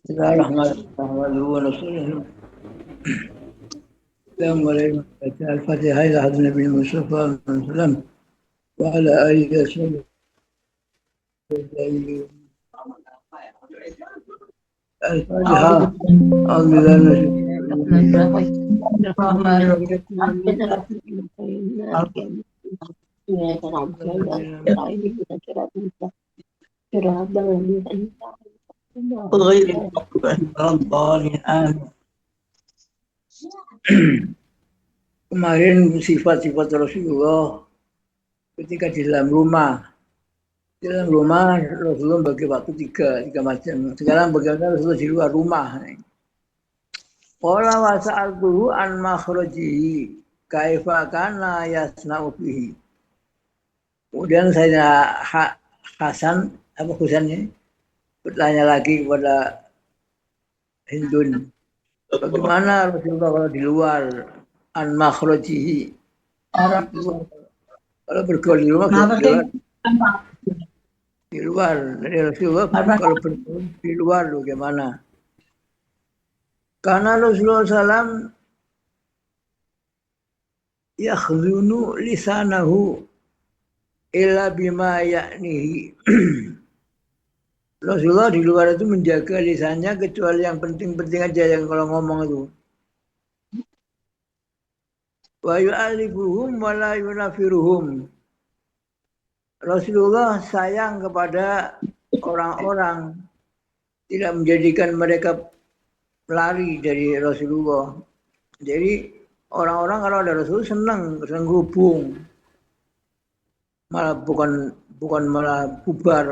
Bismillahirrahmanirrahim. Assalamualaikum Al-Fatihah ila hadrat Nabi Mustafa sallam wa ala alihi wa sallam. Al-Fatihah. Kemarin sifat-sifat Rasulullah ketika di dalam rumah. Di dalam rumah Rasulullah bagi waktu tiga macam. Sekarang bagaimana Rasulullah di luar rumah. Qala wa sa'altuhu an makhrajihi kaifa kana yasna'u bihi. Kemudian saya Hasan Husain bertanya lagi kepada Hindun, bagaimana Rasulullah kalau di luar an makhrajihi, kalau bergaul di rumah di luar dari Rasulullah, kalau bergaul di luar bagaimana? Karena Rasulullah SAW yakhlunu lisanahu illa bima ya'nihi. Rasulullah di luar itu menjaga lisannya kecuali yang penting-penting aja yang kalau ngomong itu. Wa yu'alifuhum wa la yunafiruhum. Rasulullah sayang kepada orang-orang, tidak menjadikan mereka lari dari Rasulullah. Jadi orang-orang kalau ada Rasul senang hubung, malah bukan malah bubar.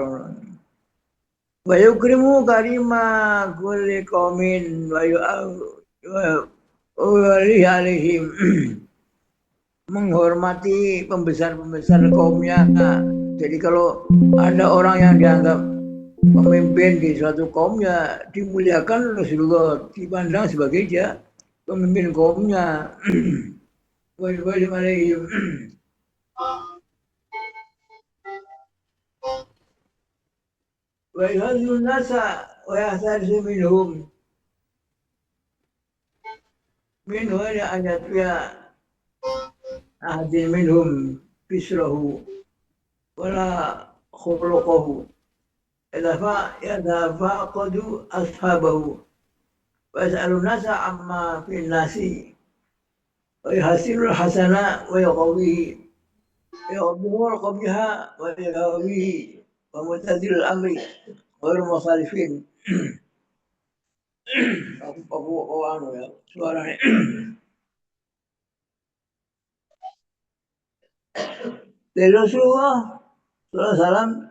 Wa yukrimu karima kulli qaumin wa alaihim, menghormati pembesar-pembesar kaumnya. Jadi kalau ada orang yang dianggap pemimpin di suatu kaumnya, dimuliakan Rasulullah, dipandang sebagai dia pemimpin kaumnya. Alaihim. Wa yuhadzirun nasa wa yahtarisu minhum. Minhu ayat ya ahadin minhum bisrahu wala khuluquhu yadafaqadu ashabahu wa yas'alun nasa amma fin nasi wa yuhasirul hasana wa yaqawihi yaqawihi qabiha wa yaqawihi wa mutadil amri wa mukhalifin. Aku anu ya suaranya. Dari Rasulullah SAW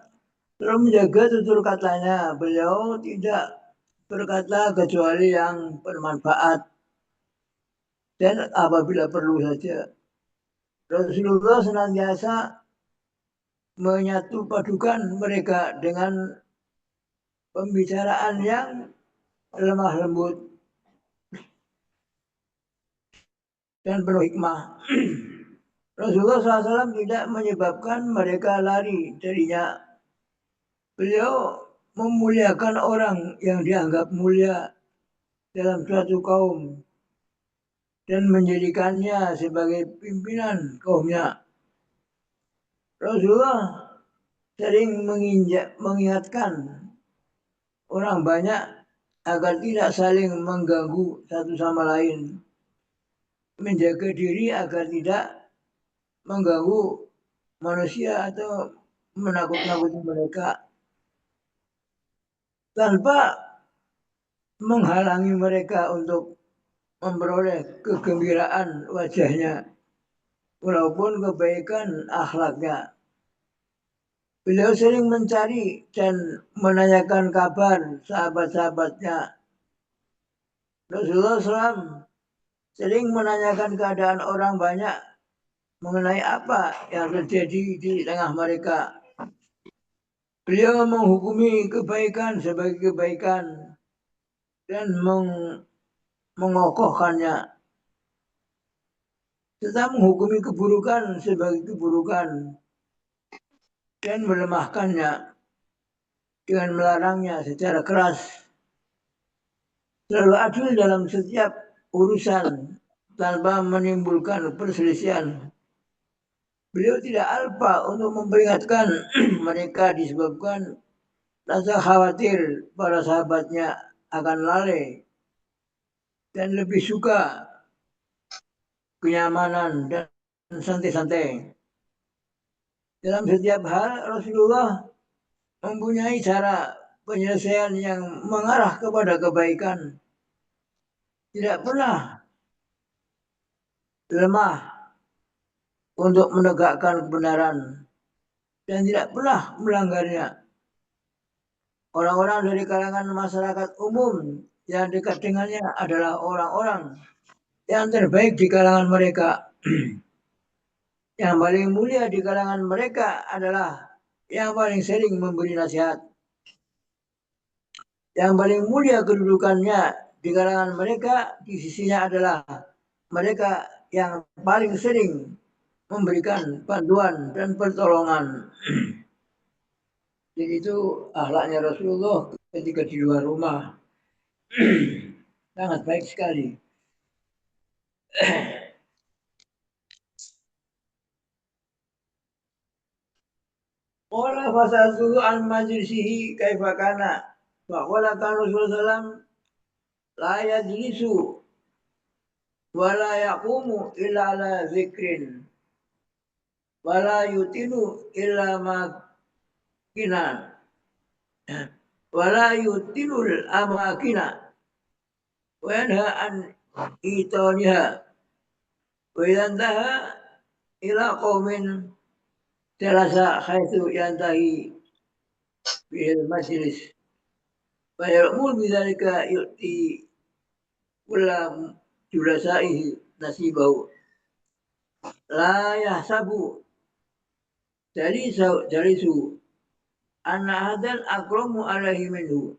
selalu menjaga tutur katanya. Beliau tidak berkata kecuali yang bermanfaat dan apabila perlu saja. Rasulullah senantiasa menyatu padukan mereka dengan pembicaraan yang lemah lembut dan penuh hikmah. Rasulullah SAW tidak menyebabkan mereka lari darinya. Beliau memuliakan orang yang dianggap mulia dalam suatu kaum dan menjadikannya sebagai pimpinan kaumnya. Rasulullah sering mengingatkan orang banyak agar tidak saling mengganggu satu sama lain, menjaga diri agar tidak mengganggu manusia atau menakut-nakuti mereka tanpa menghalangi mereka untuk memperoleh kegembiraan wajahnya walaupun kebaikan akhlaknya. Beliau sering mencari dan menanyakan kabar sahabat-sahabatnya. Rasulullah SAW sering menanyakan keadaan orang banyak mengenai apa yang terjadi di tengah mereka. Beliau menghukumi kebaikan sebagai kebaikan dan mengokohkannya, serta menghukumi keburukan sebagai keburukan dan melemahkannya dengan melarangnya secara keras. selalu adil dalam setiap urusan tanpa menimbulkan perselisihan. Beliau tidak alpa untuk memperingatkan mereka disebabkan rasa khawatir para sahabatnya akan lalai dan lebih suka kenyamanan dan santai-santai. Dalam setiap hal Rasulullah mempunyai cara penyelesaian yang mengarah kepada kebaikan. Tidak pernah lemah untuk menegakkan kebenaran dan tidak pernah melanggarnya. Orang-orang dari kalangan masyarakat umum yang dekat dengannya adalah orang-orang yang terbaik di kalangan mereka. Yang paling mulia di kalangan mereka adalah yang paling sering memberi nasihat. Yang paling mulia kedudukannya di kalangan mereka di sisinya adalah mereka yang paling sering memberikan bantuan dan pertolongan. Jadi itu akhlaknya Rasulullah ketika di luar rumah. Sangat baik sekali. Qala fasaltuhu an majlisihi kaifa kana. Faqala kan Rasulullah SAW la yajlisu wa la yaqumu illa ala zikrin wa la yutinu illa ma kina wa la yutinul amakina wa yanha an itaniha wa yantaha ila qaumin jalasa haitsu yantahi bil majlis wa ya'mul bidzalika yu'ti kulla julasaihi nasibahu la yahsabu jalisu anna hadan akramu alaihi minhu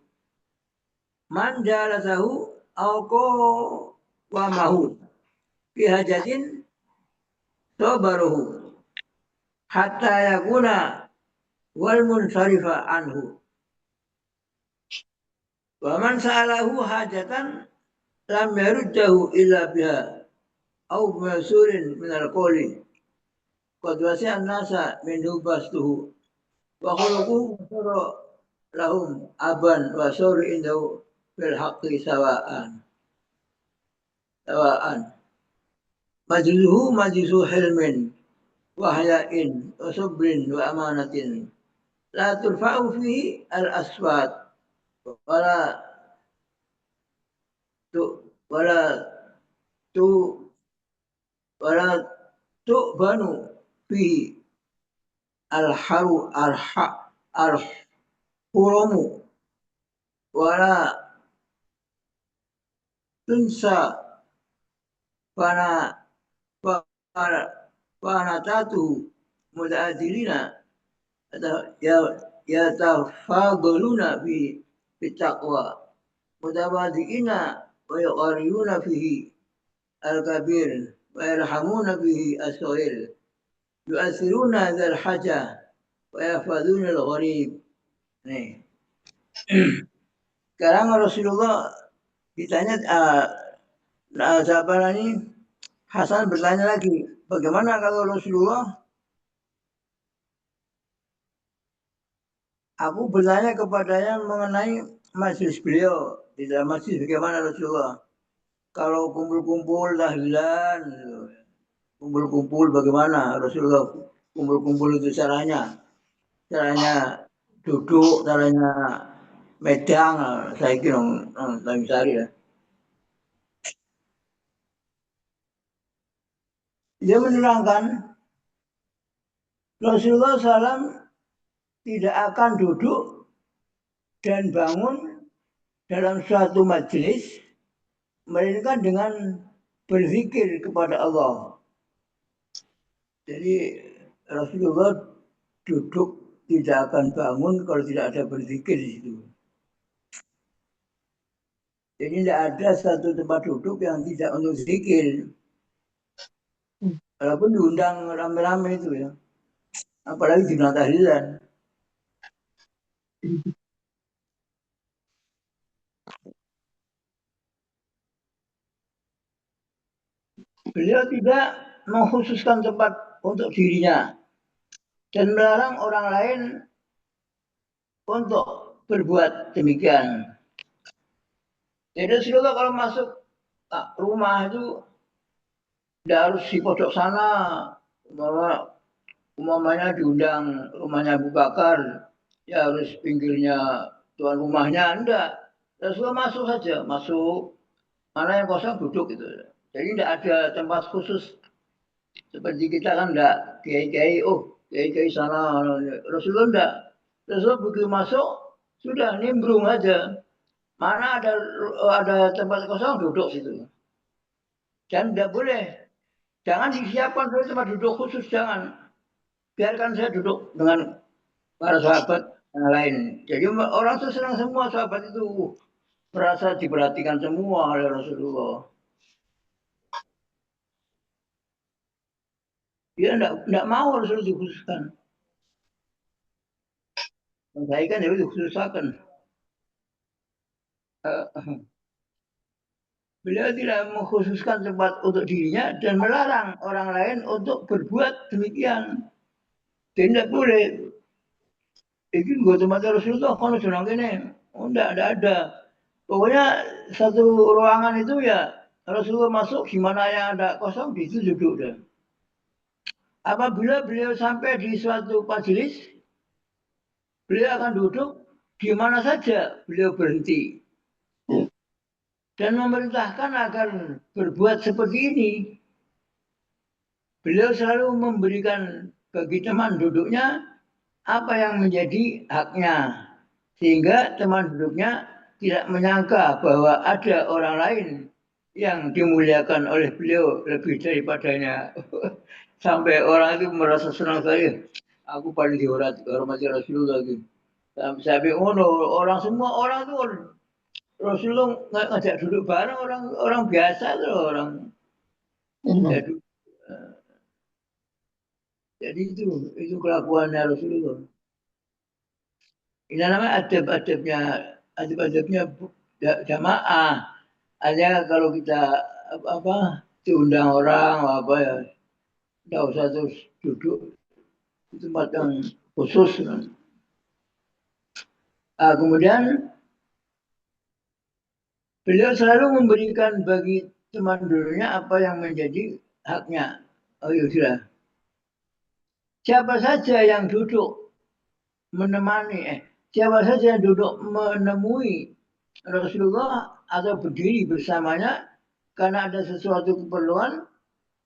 man jalasahu aw wa mahu fi hajatin sabaruhu hatta yakuna wal munsarifa anhu wa man sa'alahu hajatan lam yaruddahu illa biha aw masurin min al-qawli qad wasi'an nasa min hubastuhu wa khuluquhu sara lahum aban wa suri indahu bil haqqi sawa'an majluhu majlisu hilmin wa hayain wa sabrin wa amanatin la turfa'u fihi al-aswat wala tu wala tu wala tu banu fihi al-haru al-hurumu wala tunsa wana wanatatu mutaadilina yatafadaluna fi taqwa mutawadiina wa yuqariyuna fihi al-kabir wa yarhamuna bihi as-saghir yu'athiruna dzal haja wa yafaduna al-gharib. Nih. Sekarang Rasulullah ditanya sahabat ini Hasan bertanya lagi, bagaimana kalau Rasulullah aku bertanya kepadanya mengenai majelis beliau di dalam masjid bagaimana Rasulullah kalau kumpul-kumpul tahlilan kumpul-kumpul bagaimana Rasulullah kumpul-kumpul itu caranya duduk caranya medang saya kira lagi sehari ya. Dia menerangkan Rasulullah SAW tidak akan duduk dan bangun dalam suatu majelis melainkan dengan berzikir kepada Allah. Jadi Rasulullah duduk tidak akan bangun kalau tidak ada berzikir di situ. Jadi tidak ada satu tempat duduk yang tidak untuk zikir. Walaupun diundang rame-rame itu ya. Apalagi di tahlilan. Beliau tidak mengkhususkan tempat untuk dirinya dan melarang orang lain untuk berbuat demikian. Jadi Rasulullah kalau masuk rumah itu tidak harus di pojok sana, bahwa umumnya diundang rumahnya Abu Bakar, ya harus pinggirnya tuan rumahnya, enggak. Rasulullah masuk saja, masuk, mana yang kosong duduk gitu. Jadi tidak ada tempat khusus seperti kita kan enggak, kiai-kiai, oh kiai-kiai sana, Rasulullah enggak. Rasulullah begitu masuk, sudah nimbrung aja. Mana ada tempat kosong duduk situ. Dan tidak boleh, jangan disiapkan tempat duduk khusus, jangan. Biarkan saya duduk dengan para sahabat yang lain. Jadi orang itu senang, semua sahabat itu merasa diperhatikan semua oleh Rasulullah. Dia tidak mau Rasulullah dikhususkan. Saya kan jadi dikhususkan. Beliau tidak mengkhususkan tempat untuk dirinya dan melarang orang lain untuk berbuat demikian. Jadi tidak boleh. Ini gue tempat Rasulullah kalau senang ini. Oh, tidak ada. Pokoknya satu ruangan itu ya Rasulullah masuk, gimana yang ada kosong di situ duduk deh. Apabila beliau sampai di suatu majelis, beliau akan duduk di mana saja beliau berhenti dan memerintahkan agar berbuat seperti ini. Beliau selalu memberikan bagi teman duduknya apa yang menjadi haknya, sehingga teman duduknya tidak menyangka bahwa ada orang lain yang dimuliakan oleh beliau lebih daripadanya. Sampai orang itu merasa senang sekali. Aku paling dihormati Rasulullah gitu. Sampai orang semua orang itu Rasulullah ngajak duduk bareng, orang biasa tuh, orang. Jadi itu kelakuannya Rasulullah. Ini namanya adab-adabnya jamaah. Hanya kalau kita diundang orang apa ya, tidak usah terus duduk di tempat yang khusus. Kemudian beliau selalu memberikan bagi teman dulunya apa yang menjadi haknya. Oh ya sudah. Siapa saja yang duduk siapa saja yang duduk menemui Rasulullah atau berdiri bersamanya karena ada sesuatu keperluan,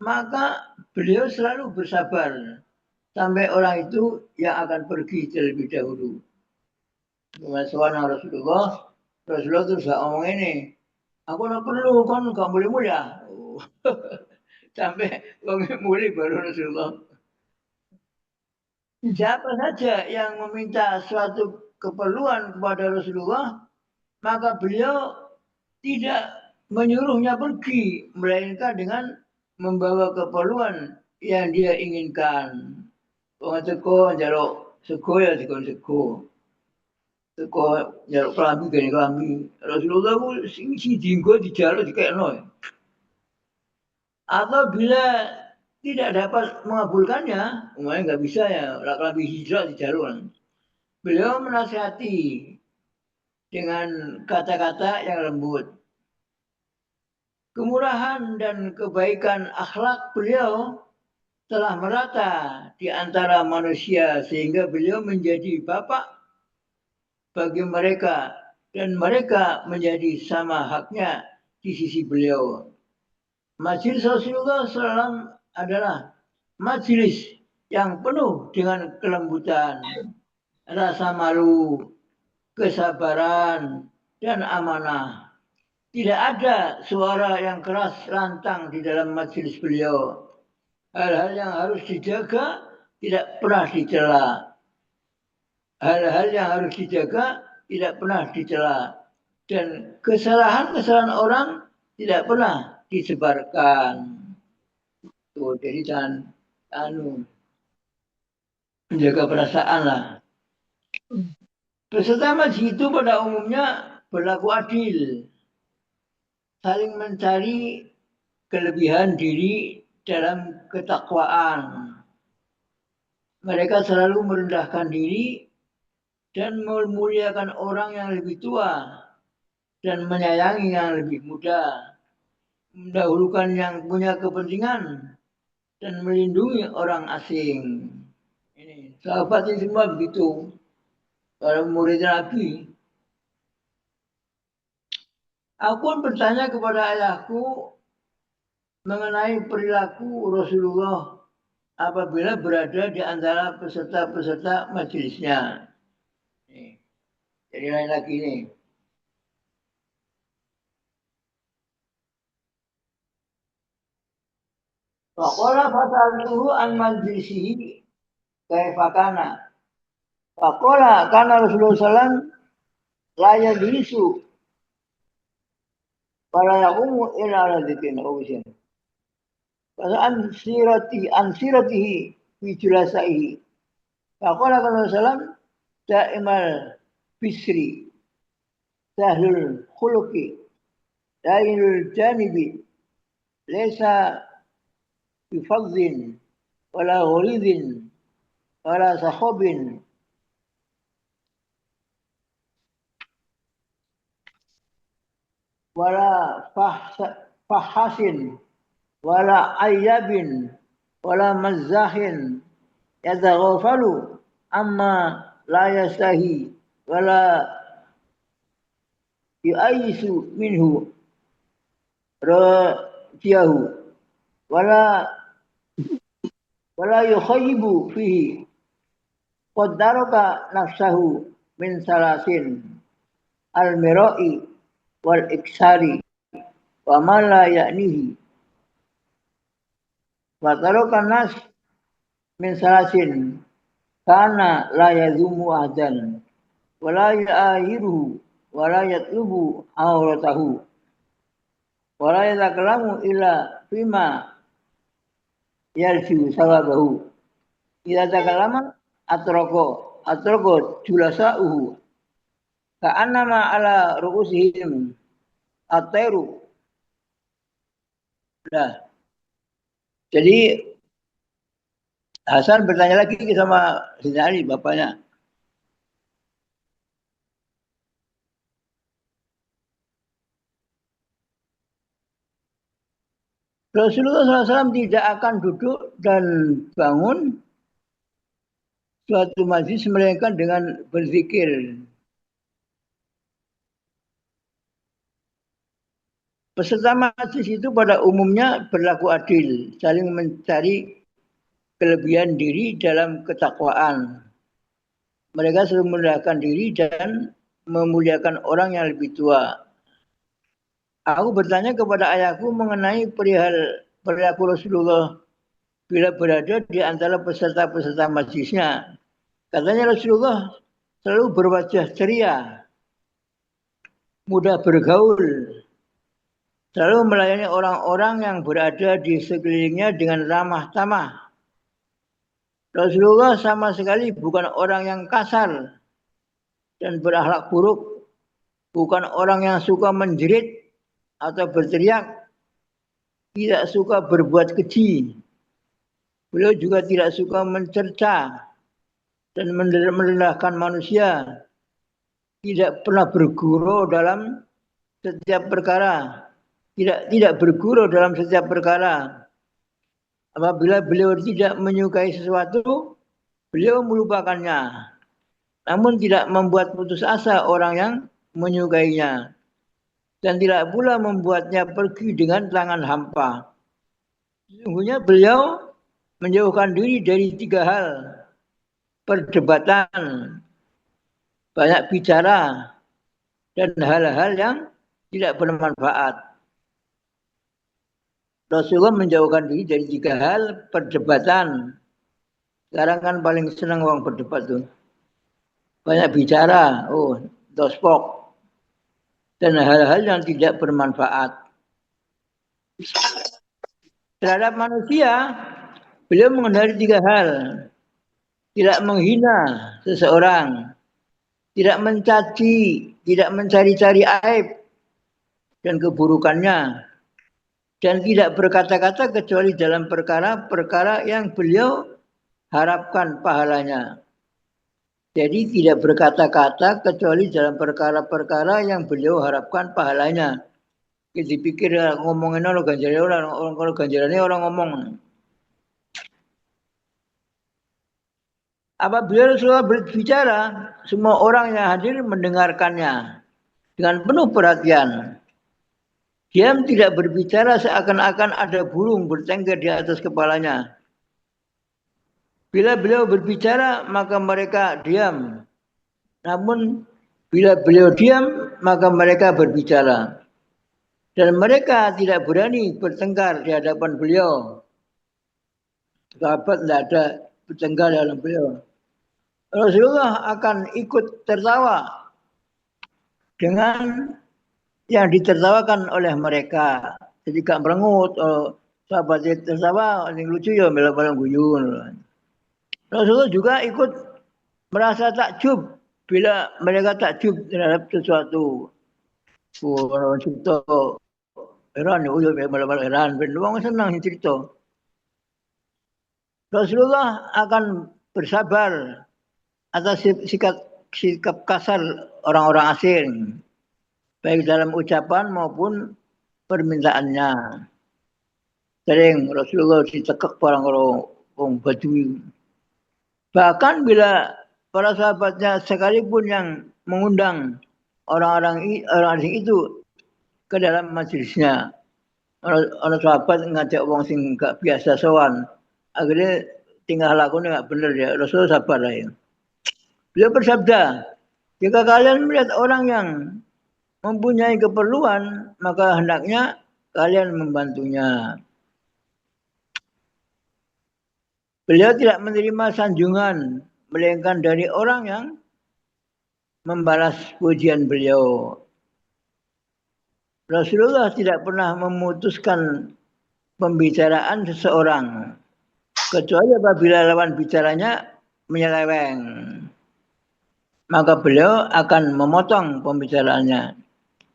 maka beliau selalu bersabar sampai orang itu yang akan pergi terlebih dahulu. Seorang Rasulullah terus gak ngomong ini, aku tidak perlu, kan gak boleh mulia. Sampai mulai baru Rasulullah. Siapa saja yang meminta suatu keperluan kepada Rasulullah, maka beliau tidak menyuruhnya pergi, melainkan dengan membawa keperluan yang dia inginkan. Wong teko njaluk sego ya dikon sego. Teko njaluk kelambi gene kelambi. Rasulullah ku siji dienggo dijaluk dikekno. Atau bila tidak dapat mengabulkannya, umpamanya nggak bisa ya, kelambi hijrah dijaluk. Beliau menasihati dengan kata-kata yang lembut. Kemurahan dan kebaikan akhlak beliau telah merata di antara manusia sehingga beliau menjadi bapak bagi mereka dan mereka menjadi sama haknya di sisi beliau. Majelis Rasulullah SAW adalah majelis yang penuh dengan kelembutan, rasa malu, kesabaran, dan amanah. Tidak ada suara yang keras lantang di dalam majelis beliau. Hal-hal yang harus dijaga tidak pernah dicela. Hal-hal yang harus dijaga tidak pernah dicela. Dan kesalahan-kesalahan orang tidak pernah disebarkan. Tuh, jadi jangan menjaga perasaan lah. Peserta majelis itu pada umumnya berlaku adil, saling mencari kelebihan diri dalam ketakwaan. Mereka selalu merendahkan diri dan memuliakan orang yang lebih tua dan menyayangi yang lebih muda, mendahulukan yang punya kepentingan dan melindungi orang asing. Ini sahabat ini semua begitu. Para murid Nabi. Aku pun bertanya kepada ayahku mengenai perilaku Rasulullah apabila berada di antara peserta-peserta majelisnya. Jadi lain lagi nih. Faqala fasaltuhu an majlisihi kaifa kana. Faqala kana Rasulullah SAW la yajlisu wala yaqumu illa ala dzikrin aw syai'. Fa an siratihi fi julasaihi. Faqala kana Rasulullah da'imal bisri sahlul khuluqi dainul janibi laysa bifadzin wala ghalidin wala sahabin wala fahasin wala ayyabin wala mazzahin yataghafalu amma la yastahi wala yu'ayyisu minhu rajiyahu wala yukhayyibu fihi qad daraka nafsahu min salasin al-mira'i wal iksari wa ma la ya'nihi wa taraka nas min salasin kana la yazumu ahdan wa la ya'ayiruhu wa la yatlubu awratahu wa la yatakallamu illa fima yarju sawabahu idza takallama atroko julasa'uhu ka'annama ala ru'usihim at-tairu. Nah, jadi Hasan bertanya lagi sama Sayyidina Ali, bapaknya. Rasulullah SAW tidak akan duduk dan bangun suatu majlis melainkan dengan berzikir. Peserta majlis itu pada umumnya berlaku adil, saling mencari kelebihan diri dalam ketakwaan. Mereka selalu merendahkan diri dan memuliakan orang yang lebih tua. Aku bertanya kepada ayahku mengenai perihal perilaku Rasulullah bila berada di antara peserta-peserta majlisnya. Katanya Rasulullah selalu berwajah ceria, mudah bergaul, selalu melayani orang-orang yang berada di sekelilingnya dengan ramah tamah. Rasulullah sama sekali bukan orang yang kasar dan berakhlak buruk, bukan orang yang suka menjerit atau berteriak, tidak suka berbuat keji. Beliau juga tidak suka mencerca dan merendahkan manusia, tidak pernah bergurau dalam setiap perkara, tidak bergurau dalam setiap perkara. Apabila beliau tidak menyukai sesuatu, beliau melupakannya, namun tidak membuat putus asa orang yang menyukainya, dan tidak pula membuatnya pergi dengan tangan hampa. Sesungguhnya beliau menjauhkan diri dari 3 hal: perdebatan, banyak bicara, dan hal-hal yang tidak bermanfaat. Rasulullah menjauhkan diri dari 3 hal: perdebatan. Sekarang kan paling senang orang berdebat tuh. Banyak bicara, dospok. Dan hal-hal yang tidak bermanfaat. Terhadap manusia, beliau menghindari 3 hal. Tidak menghina seseorang, tidak mencaci, tidak mencari-cari aib dan keburukannya, dan tidak berkata-kata kecuali dalam perkara-perkara yang beliau harapkan pahalanya. Jadi tidak berkata-kata kecuali dalam perkara-perkara yang beliau harapkan pahalanya. Jadi pikir ngomongin orang ganjarannya orang kalau ganjarannya orang ngomong. Apabila Rasulullah berbicara, semua orang yang hadir mendengarkannya dengan penuh perhatian. Diam tidak berbicara seakan-akan ada burung bertengger di atas kepalanya. Bila beliau berbicara, maka mereka diam. Namun bila beliau diam, maka mereka berbicara. Dan mereka tidak berani bertengkar di hadapan beliau. Sahabat tidak ada bertengkar di hadapan beliau. Rasulullah akan ikut tertawa dengan yang ditertawakan oleh mereka. Jadi gak merengut. Sahabat tertawa, yang lucu ya mela-mela guyun. Rasulullah juga ikut merasa takjub bila mereka takjub terhadap sesuatu. Orang cerita heran, malah heran. Orang senang cerita. Rasulullah akan bersabar atas sikap kasar orang-orang asing, baik dalam ucapan maupun permintaannya. Sering Rasulullah ditekek orang Badui. Bahkan bila para sahabatnya sekalipun yang mengundang orang asing itu ke dalam majelisnya, orang sahabat ngajak orang sing gak biasa sowan, akhirnya tinggal lakunya gak bener ya. Rasulullah sabar lah ya. Beliau bersabda, jika kalian melihat orang yang mempunyai keperluan, maka hendaknya kalian membantunya. Beliau tidak menerima sanjungan, melainkan dari orang yang membalas pujian beliau. Rasulullah tidak pernah memutuskan pembicaraan seseorang, kecuali apabila lawan bicaranya menyeleweng. Maka beliau akan memotong pembicaraannya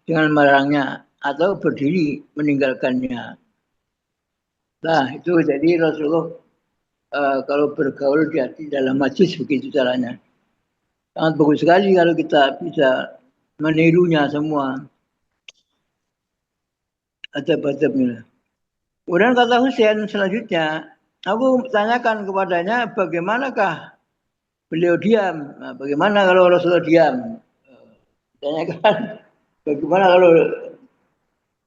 dengan melarangnya atau berdiri meninggalkannya. Nah itu jadi Rasulullah kalau bergaul di dalam majlis begitu caranya. Sangat bagus sekali kalau kita bisa menirunya semua. Adab-adabnya. Kemudian kata Husain selanjutnya, aku tanyakan kepadanya bagaimanakah beliau diam. Nah, bagaimana kalau Rasulullah diam? Tanyakan bagaimana kalau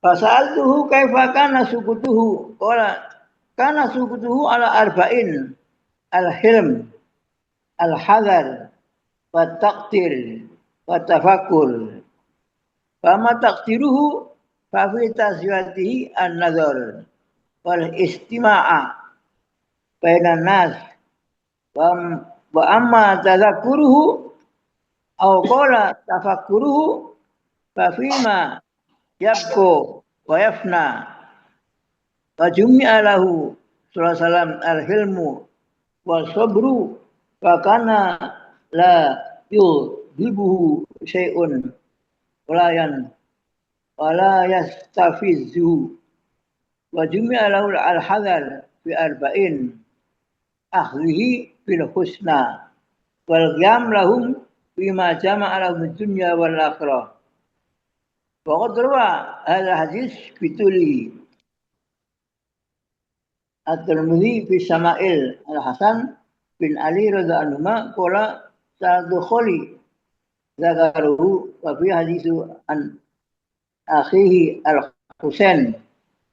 fasaltuhu kaifa kana sukutuhu? Qala kana sukutuhu ala arba'in al-hilm al-hadar wa taqdir wa tafakkur. Fama taqdiruhu fa fi tasyatihi an-nazar wal istima'a bainan nas wa amma tadhakkuruhu aw qala tafakkuruhu fa fima yabqu wa yafna wa jumi'a lahu sallallahu alaihi wasallam al-hilmu wa sabru fa kana la yudhibuhu syai'un wala yastafizu wa jumi'a lahu al-hadar fi arba'in akhlihi bil husna wal qiyam lahum bima jama'a lahum dunya wal akhirah. Wa qad rawa hadha hadis bituli At-Tirmidzi fi Syama'il Al-Hasan bin Ali radhiyallahu anhu qala tadkhuli zakaruhu wa fi hadisu an akhihi Al-Husain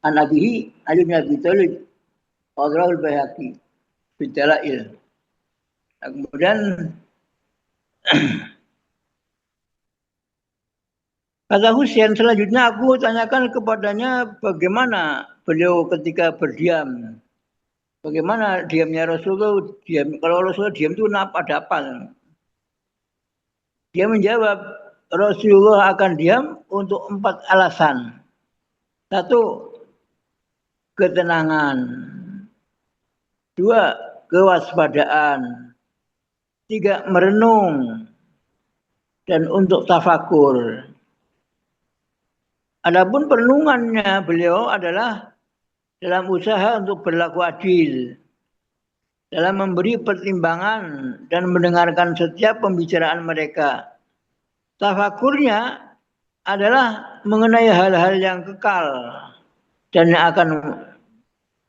an abihi Ali bin Abi Thalib qadrahu al-Baihaqi fi Dalail. Kemudian kata Husain selanjutnya aku tanyakan kepadanya bagaimana beliau ketika berdiam. Bagaimana diamnya Rasulullah diam? Kalau Rasulullah diam itu ada apa? Dia menjawab Rasulullah akan diam untuk 4 alasan. 1, ketenangan. 2, kewaspadaan. 3, merenung. Dan untuk tafakur. Adapun perenungannya beliau adalah dalam usaha untuk berlaku adil, dalam memberi pertimbangan dan mendengarkan setiap pembicaraan mereka. Tafakurnya adalah mengenai hal-hal yang kekal dan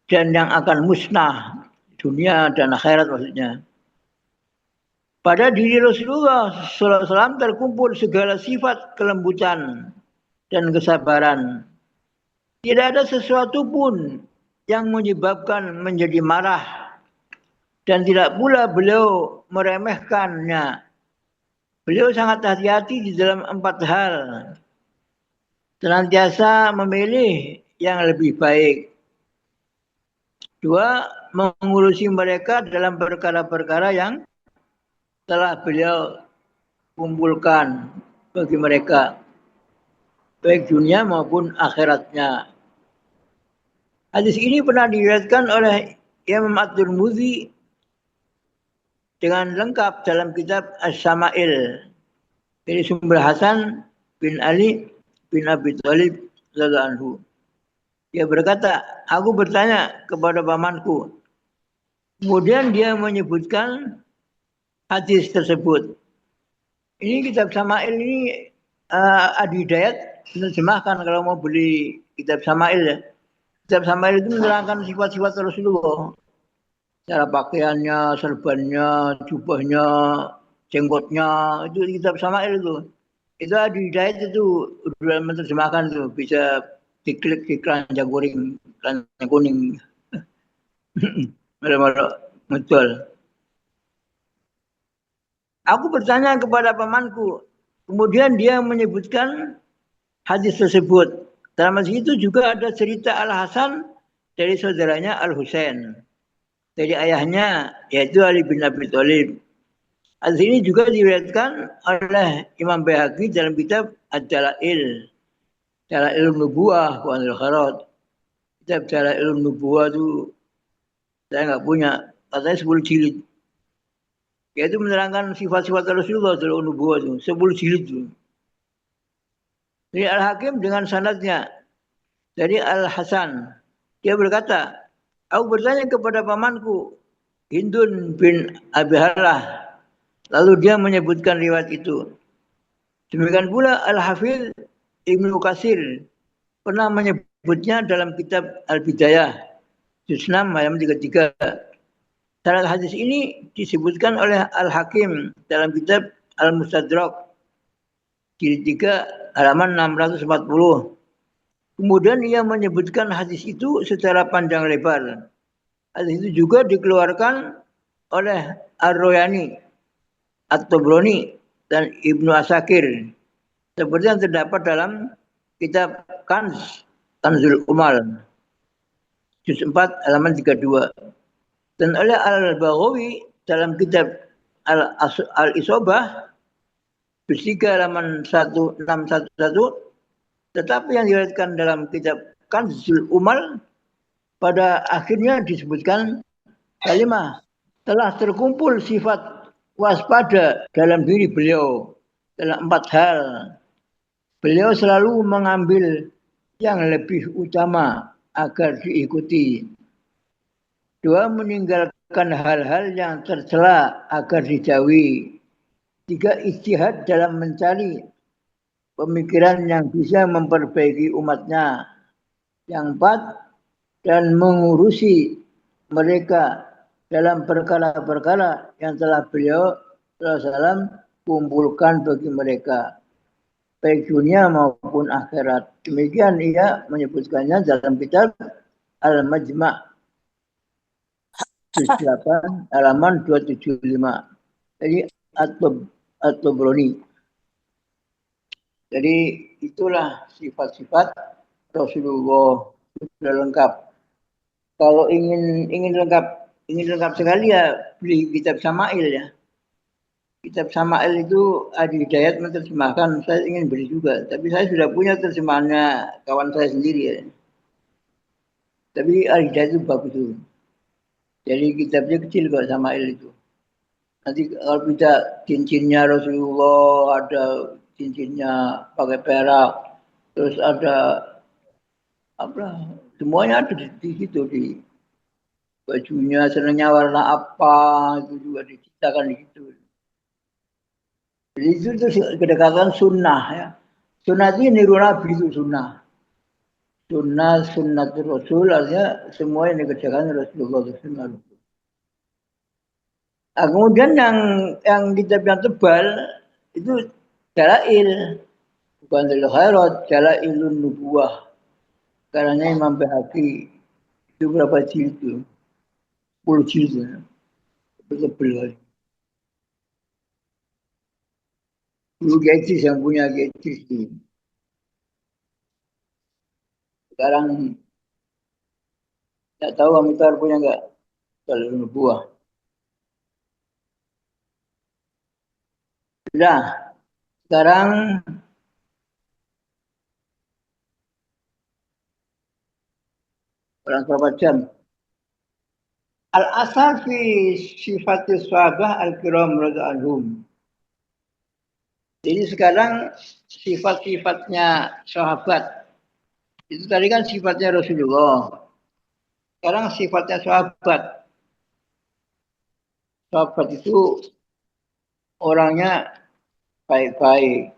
yang akan musnah, dunia dan akhirat maksudnya. Pada diri Rasulullah SAW terkumpul segala sifat kelembutan dan kesabaran. Tidak ada sesuatu pun yang menyebabkan menjadi marah, dan tidak pula beliau meremehkannya. Beliau sangat hati-hati di dalam 4 hal. Senantiasa memilih yang lebih baik. 2, mengurusi mereka dalam perkara-perkara yang telah beliau kumpulkan bagi mereka, baik dunia maupun akhiratnya. Hadis ini pernah diriwayatkan oleh Imam At-Tirmidzi dengan lengkap dalam kitab As-Sama'il dari sumber Hasan bin Ali bin Abi Thalib radhiyallahu anhu. Dia berkata, aku bertanya kepada pamanku. Kemudian dia menyebutkan hadis tersebut. Ini kitab Sama'il ini Adi Hidayat menerjemahkan kalau mau beli kitab Sama'il ya. Kitab Sama'il itu menerangkan sifat-sifat Rasulullah. Cara pakaiannya, serbannya, jubahnya, jenggotnya, itu kitab Sama'il itu. Itu Adi Hidayat itu udah menerjemahkan tuh, bisa diklik di keranjang kuning. Malah betul. Aku bertanya kepada pamanku, kemudian dia menyebutkan hadis tersebut. Dalam hadis itu juga ada cerita Al-Hasan dari saudaranya Al-Husain, dari ayahnya yaitu Ali bin Abi Thalib. Hadis ini juga diriwayatkan oleh Imam Baihaqi dalam kitab Ad-Dalail, Dalailun Nubuwah wa Al-Kharat. Kitab Dalailun Nubuwah itu saya nggak punya, katanya 10 jilid. Yaitu menerangkan sifat-sifat Rasulullah Dalailun Nubuwah itu 10 jilid itu. Dari Al-Hakim dengan sanadnya dari Al-Hasan, dia berkata, aku bertanya kepada pamanku Hindun bin Abi Halah, lalu dia menyebutkan riwayat itu. Demikian pula Al-Hafidz Ibnu Katsir pernah menyebutnya dalam kitab Al-Bidayah juz 6 ayat 33. Sanad hadis ini disebutkan oleh Al-Hakim dalam kitab Al-Mustadrak jilid 3 halaman 640. Kemudian ia menyebutkan hadis itu secara panjang lebar. Hadis itu juga dikeluarkan oleh Ar-Royani, At-Tabrani, dan Ibnu Asakir. Seperti yang terdapat dalam kitab Kanzul Umal, juz 4 halaman 32. Dan oleh Al-Baghawi dalam kitab Al-Isobah, juz 3 halaman 1611. Tetapi yang diriwayatkan dalam kitab Kanzul Umal pada akhirnya disebutkan kalimah telah terkumpul sifat waspada dalam diri beliau dalam 4 hal. Beliau selalu mengambil yang lebih utama agar diikuti. 2, meninggalkan hal-hal yang tercela agar dijauhi. 3, ijtihad dalam mencari pemikiran yang bisa memperbaiki umatnya. Yang 4, dan mengurusi mereka dalam perkara-perkara yang telah beliau SAW kumpulkan bagi mereka, baik dunia maupun akhirat. Demikian ia menyebutkannya dalam kitab Al-Majma' juz 8 halaman 275. Jadi At-Tabrani. Jadi itulah sifat-sifat Rasulullah sudah lengkap. Kalau ingin lengkap sekali ya beli kitab Sama'il ya. Kitab Sama'il itu Adi Hidayat menerjemahkan, saya ingin beli juga. Tapi saya sudah punya terjemahannya kawan saya sendiri ya. Tapi Adi Hidayat itu bagus tuh. Jadi kitabnya kecil kok Sama'il itu. Nanti kalau bisa cincinnya Rasulullah, ada cincinnya pakai perak, terus ada apa semuanya ada di situ, di bajunya senangnya warna apa itu juga diceritakan di situ. Jadi itu kedekatan sunnah ya. Sunnah itu niru Nabi itu sunnah. Sunnah sunnatul Rasul artinya semua yang dikerjakan Rasulullah sunnah. Nah, kemudian yang kitab yang tebal itu Dalail, bukan Dalil Khairat, Dalailun Nubuwah. Karena Imam Baihaqi itu berapa jilid itu? 10 jilid ya. Tebel. Dulu Gadis yang punya Gadis itu. Sekarang tidak tahu Amitar punya enggak Dalil Nubuwah. Sudah. Sekarang orang berapa jam? Al-asar fi sifatis sahabah al-kiram radhiyallahu. Jadi sekarang sifat-sifatnya sahabat. Itu tadi kan sifatnya Rasulullah. Sekarang sifatnya sahabat. Sahabat itu orangnya baik-baik.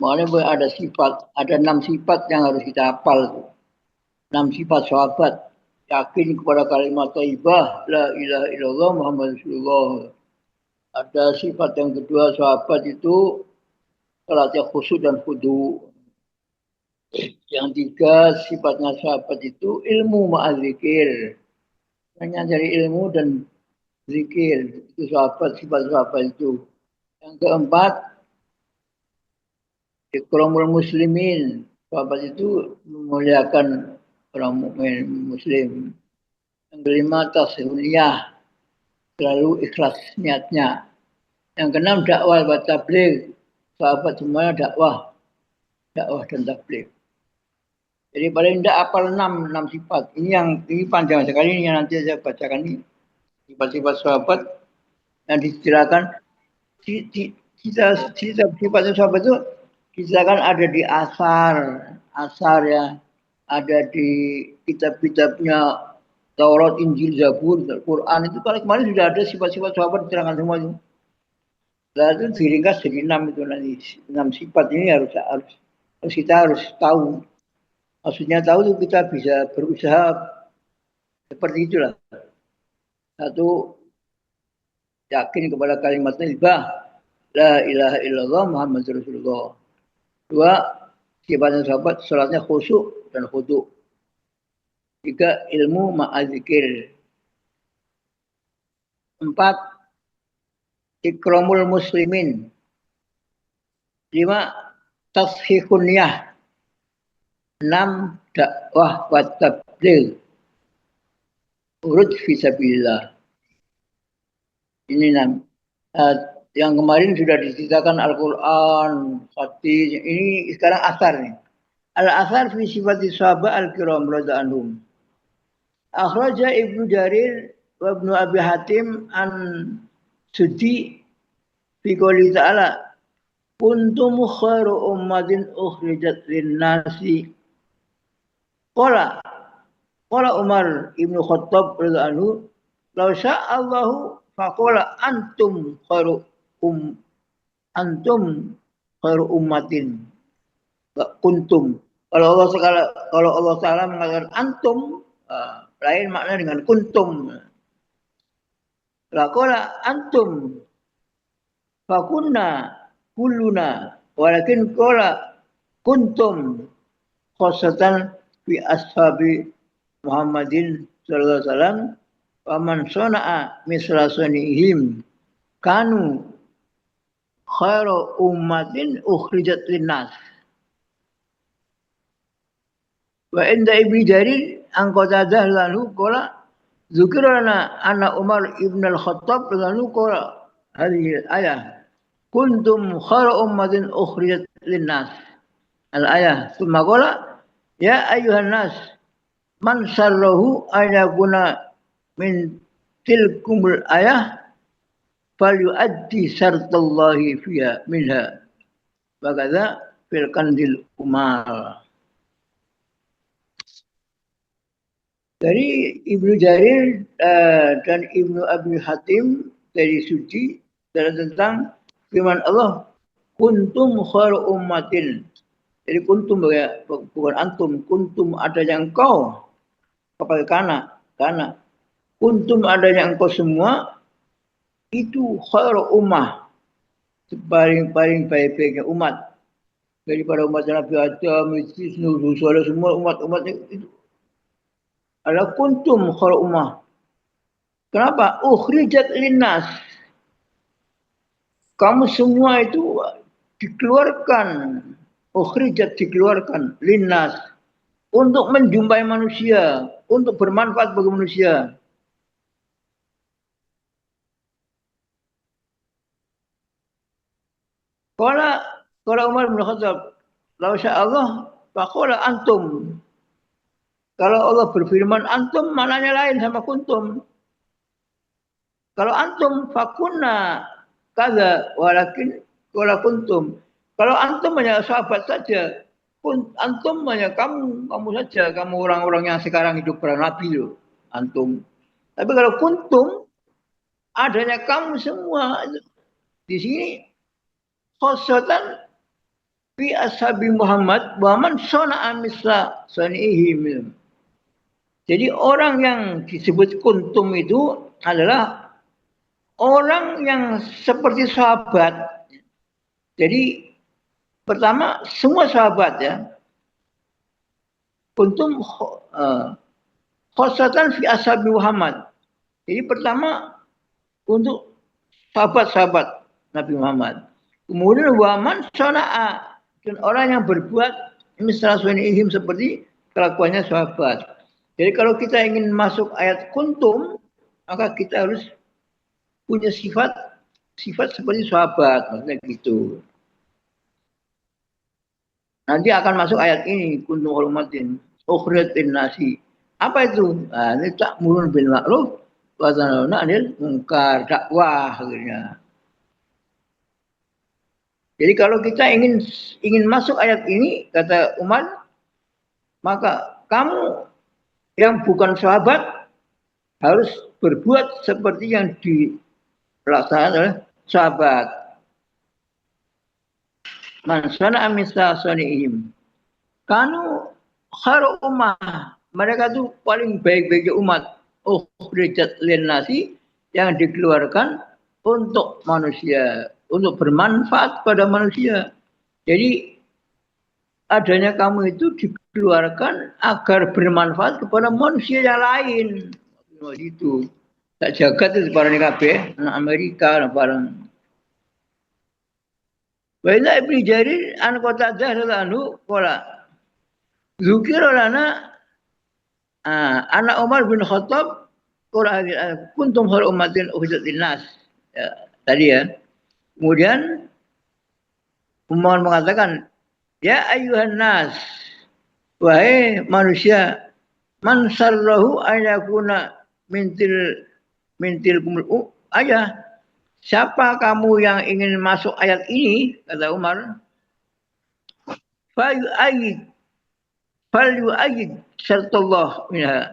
Makanya ada sifat, ada 6 sifat yang harus kita hafal. 6 sifat sahabat. Yakin kepada kalimat thayyibah, la ilaha illallah Muhammad Rasulullah. Ada sifat yang kedua sahabat itu salatnya khusyuk dan khudu. Yang tiga sifatnya sahabat itu ilmu ma'adzikir. Hanya dari ilmu dan zikir. Itu sahabat, sifat sahabat itu. Yang keempat, ikramul muslimin. Sahabat itu memuliakan orang mukmin muslim. Yang kelima, tasawiyah. Selalu ikhlas niatnya. Yang keenam, dakwah wa tabligh. Sahabat semuanya dakwah dan tabligh. Jadi paling tidak apal 6 sifat. Ini panjang sekali ini yang nanti saya bacakan ini. Sifat-sifat sahabat yang diceritakan sifatnya sahabat itu diceritakan ada di asar ya, ada di kitab-kitabnya Taurat, Injil, Zabur, Quran itu kalau kemarin sudah ada sifat-sifat sahabat diterangkan semua itu. Lalu diringkas jadi 6 itu nanti 6 sifat ini harus kita harus tahu. Maksudnya tahu itu kita bisa berusaha seperti itulah. Satu, yakin kepada kalimat thayyibah, la ilaha illallah Muhammad Rasulullah. Dua, sifatnya sahabat, salatnya khusyuk dan khudu. Tiga, ilmu ma'adzikir. Empat, ikramul muslimin. Lima, tashihun niyah. 6, dakwah wa tabligh. Urut fisabilillah. Ini 6. Yang kemarin sudah diceritakan Al-Quran, hadis. Ini sekarang asar nih. Al-asar fi sifati sahabat al-kiram radhiyallahu. Akhraja Ibnu Jarir wa Ibnu Abi Hatim an Sudi fi qouli ta'ala kuntum khairu ummatin ukhrijat lin-nasi. Qala Umar Ibnu Khattab radhiyallahu law syaa Allahu faqala antum khairu ummatin kuntum. Kalau Allah Taala mengatakan antum, lain makna dengan kuntum. Laqala antum fakunna kulluna walakin qala kuntum khosatan fi ashabi Muhammadin sallallahu alaihi wasallam wa man sana'a misla sunihim kanu khairu ummatin ukhrijat linnas. Wa inda Ibnu Jarir an Qatadah lalu qala dzukirana anna Umar ibn al-Khattab lalu qala hadhihi ayah kuntum khairu ummatin ukhrijat linnas al-ayah thumma qala ya ayyuhan nas man sarrahu ayakuna min tilkumul ayah falyuaddi sartallahi fiha minha wa kadza fil kandil umal. Dari Ibnu Jarir dan Ibnu Abi Hatim dari Suci tentang firman Allah, kuntum khairu ummatin. Jadi kuntum ya, bukan antum, kuntum adanya engkau, pakai kana. Kuntum adanya engkau semua itu khairu ummah, paling baik-baiknya umat daripada umat Nabi Adam, Nuh, Saleh, semua umat itu adalah kuntum khairu ummah. Kenapa? Ukhrijat linnas. Kamu semua itu dikeluarkan, ukhrijat dikeluarkan linnas untuk menjumpai manusia, untuk bermanfaat bagi manusia. Kalau Umar bin Khattab, "Lau Allah, faqala antum." Kalau Allah berfirman antum, maknanya lain sama kuntum. Kalau antum fakunna kaza walakin qala kuntum. Kalau antum hanya sahabat saja, antum hanya kamu saja, kamu orang-orang yang sekarang hidup para nabi loh, antum. Tapi kalau kuntum adanya kamu semua di sini khosotan fi ashabi Muhammad wa man sana'a misla sanihim. Jadi orang yang disebut kuntum itu adalah orang yang seperti sahabat. Jadi pertama semua sahabat ya. Kuntum khosatan fi ashabi Muhammad. Jadi pertama untuk sahabat-sahabat Nabi Muhammad. Kemudian waman sana'a dan orang yang berbuat misrasunihim seperti kelakuannya sahabat. Jadi kalau kita ingin masuk ayat kuntum, maka kita harus punya sifat seperti sahabat, maksudnya gitu. Nanti akan masuk ayat ini, kuntum hormatin, ukhrijat nasi. Apa itu? Nah, ini ta'murun bil ma'ruf wa tanhauna 'anil munkar, dakwah akhirnya. Jadi kalau kita ingin masuk ayat ini, kata Umar, maka kamu yang bukan sahabat harus berbuat seperti yang dilaksanakan oleh sahabat. Man sana'a misla sanihim. Kanu khairu ummah. Mereka itu paling baik-baiknya umat. Ukhrijat linnasi yang dikeluarkan untuk manusia, untuk bermanfaat pada manusia. Jadi adanya kamu itu dikeluarkan agar bermanfaat kepada manusia yang lain. Itu tak jagat itu barang kabeh, anak Amerika barang. Wa ila Ibnu Jarir an Qatadah radhiyallahu qala dzukira lana anak Umar bin Khattab qala kuntum khairu ummatin ukhrijat linnas. Ya, tadi ya. Kemudian Umar mengatakan, ya ayuhan nas, wahai manusia, man sarrahu ayakuna mintil kumul ayah. Siapa kamu yang ingin masuk ayat ini, kata Umar, falyu'ayyid syartallah minha.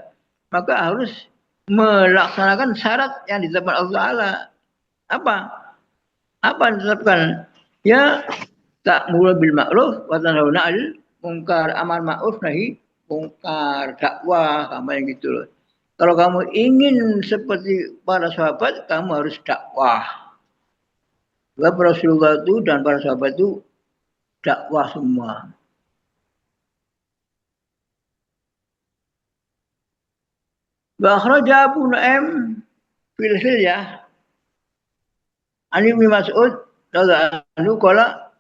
Maka harus melaksanakan syarat yang ditetapkan Allah Ta'ala. Apa? Apa yang ditetapkan? Ya, ta'muru bil ma'ruf wa tanhauna 'anil munkar, amar ma'ruf nahi munkar, dakwah, sama yang gitu loh. Kalau kamu ingin seperti para sahabat, kamu harus dakwah. Rasulullah itu dan para sahabat itu dakwah semua. Wa akhraja Abu Nu'aim fil Hilyah an Ibnu Mas'ud radhiyallahu anhu qala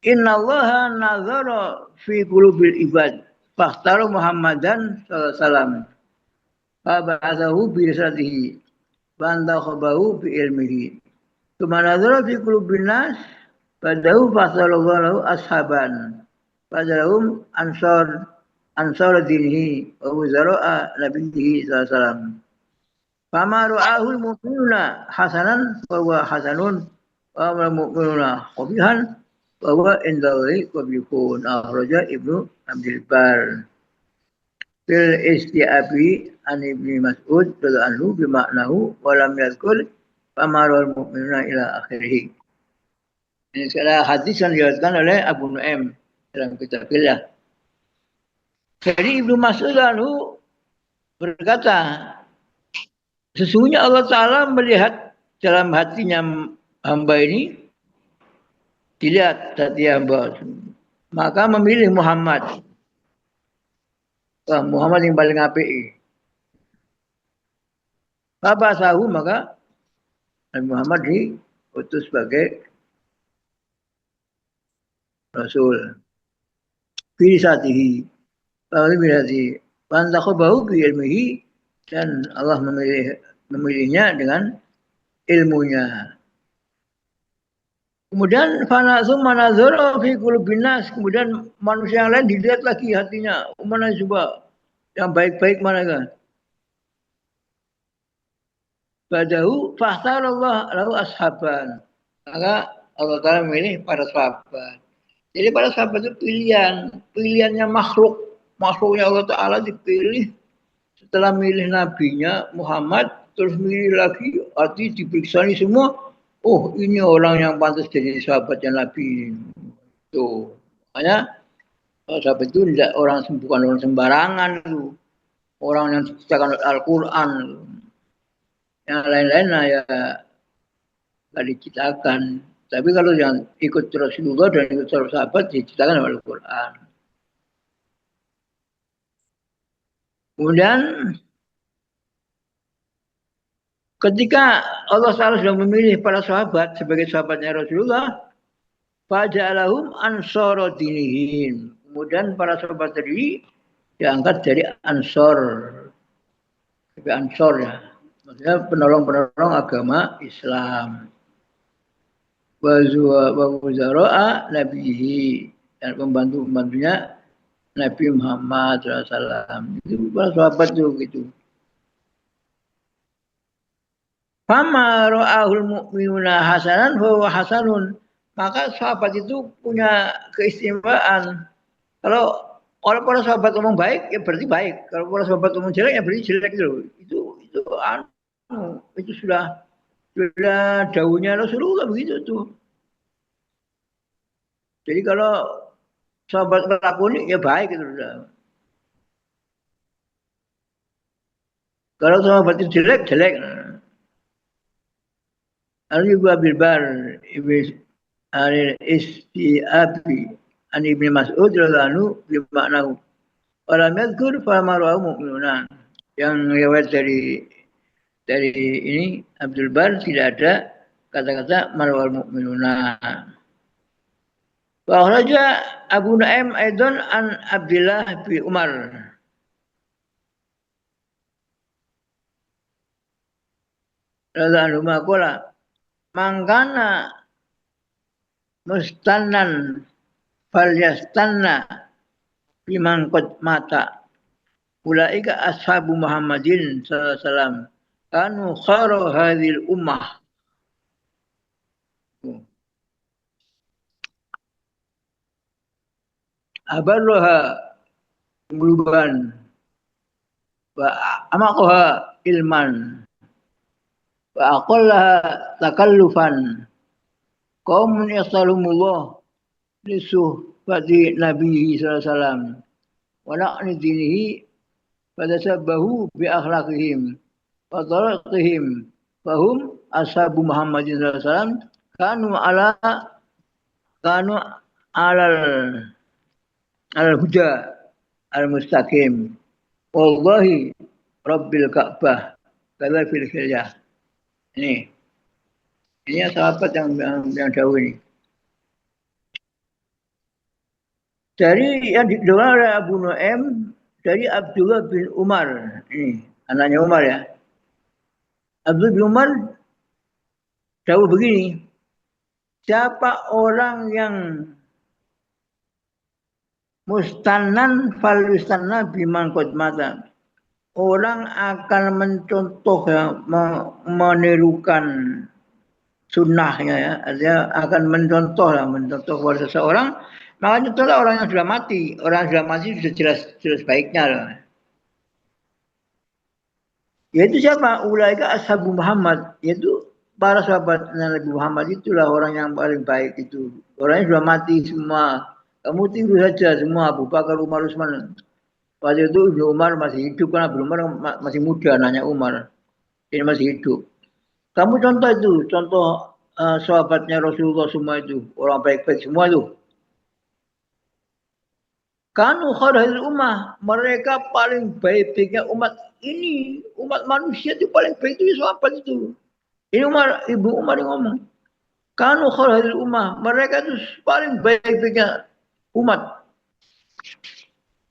innallaha nazara fi qulubil ibad fakhtaru Muhammadan sallallahu alaihi wasallam fa ba'athahu bi risalatihi wa antakhabahu bi ilmihi. Kemanazara fi qulubin nas badahu fasallallahu ashaban padahum ansar dinihi wa wuzara'a nabiyhi sallallahu alaihi wasallam. Fama ra'ahul mu'minuna hasanan wa huwa hasanun wa mu'minuna qabihan wa huwa indallahi qabihun. Akhraja Ibnu Abdul Bar. fil istiabi an ibni Mas'ud radhiyallahu anhu bimaknahu wa lam yadhkur famarul mu'minuna ila akhirih. Ini adalah hadis yang diriwayatkan oleh Abu Nu'aim dalam kitab Filah. Jadi Ibnu Mas'ud lalu berkata, sesungguhnya Allah Ta'ala melihat dalam hatinya hamba ini, dilihat hati hamba, maka memilih Muhammad. Muhammad yang paling apik. Apa tahu maka Nabi Muhammad diutus sebagai Rasul. Firisatihi. Lalu berarti pantakhabahu bi ilmihi, dan Allah memilihnya dengan ilmunya. Kemudian fanazum manazara fi qulubin nas, kemudian manusia yang lain dilihat lagi hatinya, mana coba yang baik-baik mana kan? Badahu fahtarallah lahu ashaban. Maka Allah Ta'ala memilih para sahabat. Jadi para sahabat itu pilihannya makhluknya Allah Ta'ala dipilih setelah milih nabinya Muhammad, terus milih lagi, arti diperiksa semua. Oh, ini orang yang pantas jadi sahabatnya Nabi. Tuh, makanya sahabat itu tidak bukan orang sembarangan itu, orang yang diciptakan Al-Quran. Yang lain-lain ya nggak diciptakan. Tapi kalau yang ikut Rasulullah dan ikut sahabat diciptakan oleh Al-Quran. Kemudian ketika Allah Ta'ala sudah memilih para sahabat sebagai sahabatnya Rasulullah, faja'alahum ansara dinihim. Kemudian para sahabat tadi diangkat dari ansor. Sebagai ansor ya. Maksudnya penolong-penolong agama Islam. Wa wuzara'a nabihi, dan pembantu-pembantunya Nabi Muhammad SAW. Itu para sahabat itu gitu. Fama ra'ahul mu'minuna hasanan huwa hasanun. Maka sahabat itu punya keistimewaan. Kalau para sahabat ngomong baik, ya berarti baik. Kalau para sahabat ngomong jelek, ya berarti jelek gitu. Itu sudah daunnya Rasulullah begitu tuh. Jadi kalau sahabat ngelakuin ya baik gitu sudah. Kalau sahabat itu jelek. Lalu juga Bilbar Ibn al-Istiabi an Ibn Mas'ud radhiyallahu anhu bimaknahu. Walam yadhkur famaru'u mu'minuna. Yang riwayat dari ini Abdul Bar tidak ada kata-kata marwal mu'minuna. Wa akhraja Abu Nu'aim aidan an Abdullah bin Umar. Radhiyallahu anhu qala mangkana mustannan falyastanna biman qad mata. Ulaika ashabu Muhammadin sallallahu alaihi wasallam kanu khairu hadhil ummah. Abarruha quluban wa amaqaha ilman wa aqallaha takallufan. Qaumun yasalumullah lisuhbati Nabi sallallahu alaihi wasallam wa na'ni dinihi fadasabbahu bi akhlaqihim wa tariqihim fahum ashabu Muhammadin sallallahu alaihi wasallam kanu alal huda al mustaqim wallahi rabbil ka'bah kala fil khilyah. Ini sahabat yang jauh ini. Dari yang didengar oleh Abu Nu'aim dari Abdullah bin Umar, ini anaknya Umar ya. Abdullah bin Umar jauh begini, siapa orang yang mustannan falustanna biman qad mata, orang akan mencontoh ya, menirukan sunnahnya ya, artinya akan mencontoh kepada seseorang, maka contohlah orang yang sudah mati. Orang yang sudah mati sudah jelas baiknya lah. Yaitu siapa? Ulaika ashabu Muhammad, yaitu para sahabat Nabi Muhammad itulah orang yang paling baik itu. Orangnya sudah mati semua. Kamu tiru saja semua Abu Bakar, Umar, Utsman. Waktu itu Ibnu Umar masih hidup karena Ibnu Umar masih muda, nanya Umar. Ini masih hidup. Kamu contoh itu, contoh sahabatnya Rasulullah semua itu, orang baik-baik semua itu. Kanu khairul ummah, mereka paling baik-baiknya umat ini, umat manusia itu paling baik itu sahabat itu. Ini Umar, Ibu Umar yang ngomong. Kanu khairul ummah, mereka itu paling baik-baiknya umat.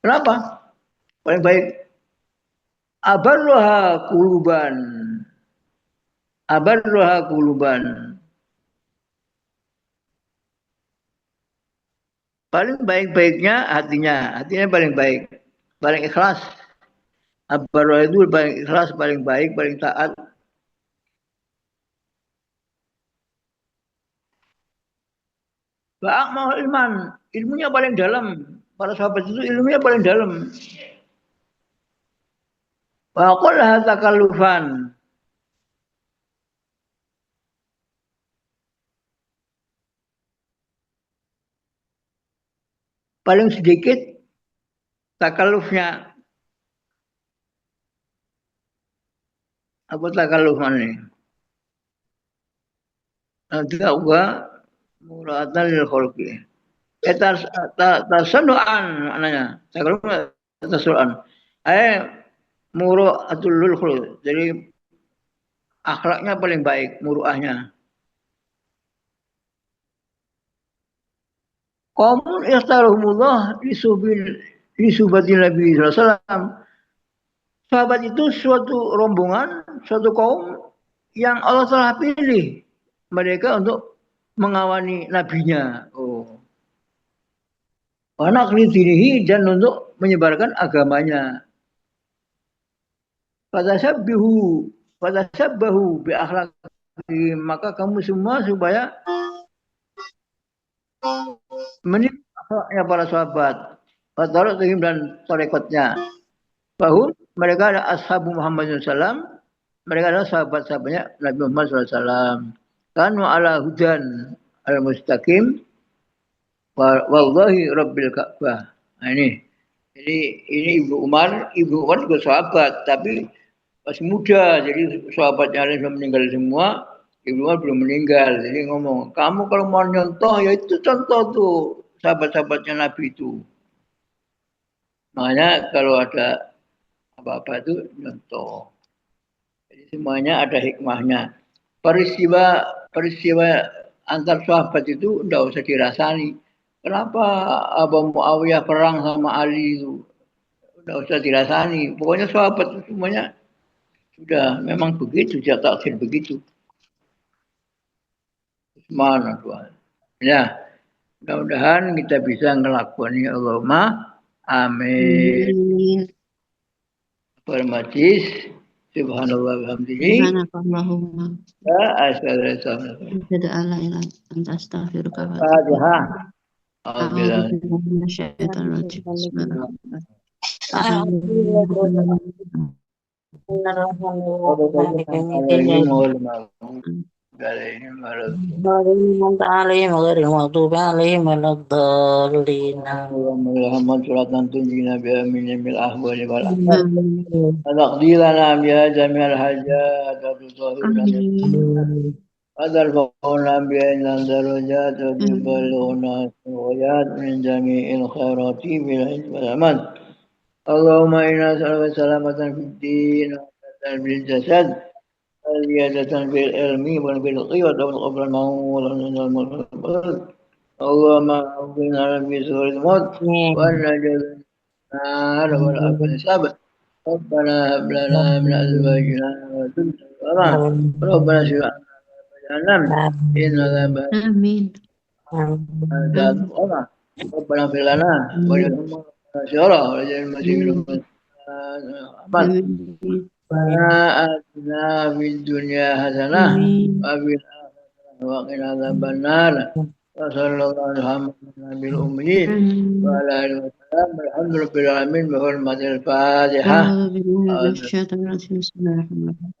Kenapa? Paling baik. Abarroha kuluban. Abarroha kuluban. Paling baik-baiknya hatinya paling baik, paling ikhlas. Abarroha itu paling ikhlas, paling baik, paling taat. Ba'akmal iman, ilmunya paling dalam. Para sahabat itu ilmunya paling dalam. Waqallaha takallufan. Paling sedikit takallufnya. Apa takallufan ini? Taqwa muratan lil khalqi. Tasanu'an maknanya. Takalluf tasanu'an. Muru'atul lil khuluq. Jadi akhlaknya paling baik, muruahnya. Qaumun ikhtarahumullah lisubati Nabi sallallahu alaihi wasallam. Sahabat itu suatu rombongan, suatu kaum yang Allah telah pilih mereka untuk mengawani nabinya. Anak dirihi dan untuk menyebarkan agamanya. Fatasabbahu bi akhlaqi, maka kamu semua supaya meniru akhlaknya para sahabat. Fataruhim dan tarekatnya. Bahum mereka adalah ashabu Muhammad SAW. Mereka adalah sahabat-sahabatnya Nabi Muhammad SAW. Kanu ala hudan al-mustaqim. Wallahi Rabbil Ka'bah. Nah ini Ibu Umar juga sahabat, tapi masih muda, jadi sahabatnya lain sudah meninggal semua, Ibu Umar belum meninggal. Jadi ngomong, kamu kalau mau nyontoh, ya itu contoh tuh sahabat-sahabatnya Nabi itu. Makanya kalau ada apa-apa itu nyontoh. Jadi semuanya ada hikmahnya. Peristiwa antar sahabat itu tidak usah dirasani. Kenapa Abu Muawiyah perang sama Ali itu? Tidak usah dirasani. Pokoknya sahabat itu semuanya sudah memang begitu, sudah takdir begitu. Mana Tuhan. Ya, mudah-mudahan kita bisa ngelakukannya Allahumma amin. Permatis subhanallah walhamdulillah. Subhanallahumma. Ya, asyhadu an la ilaha illa astaghfiruka wa atubu أدركنا بأن الدرجات وتبلغنا الغايات من جميع الخيرات بالعلم والعمل. اللهم إنا نسألك سلامة في الدين وسلامة في الجسد وزيادة في العلم والبلغ وقبل الموت اللهم أعوذنا في سور الموت والنجاة من النار والعافية السابق. ربنا هب لنا من أزواجنا وذرياتنا ربنا اشف جهنم إن عذابها Amin. ربنا اغفر لنا ولأمنا شرا ولجل المسيح أحمد ربنا آتنا في الدنيا حسنة وفي الآخرة وقنا عذاب النار وصلى الله على محمد النبي الأمي وعلى آله وصحبه Alhamdulillahirobbilalamin. Bihormatil Fatihah. أعوذ بالله من الشيطان الرجيم بسم الله الرحمن الرحيم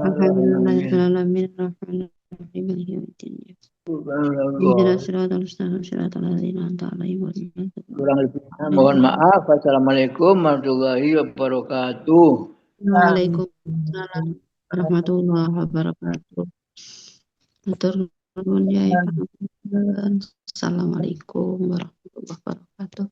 الحمد لله رب العالمين الرحمن الرحيم مالك يوم الدين اهدنا الصراط المستقيم صراط الذين أنعمت عليهم غير المغضوب Kurang lebihnya mohon maaf. Assalamualaikum warahmatullahi wabarakatuh. Waalaikumsalam warahmatullahi wabarakatuh. Matur nuwun Yai Pangapunten. Assalamualaikum warahmatullahi wabarakatuh.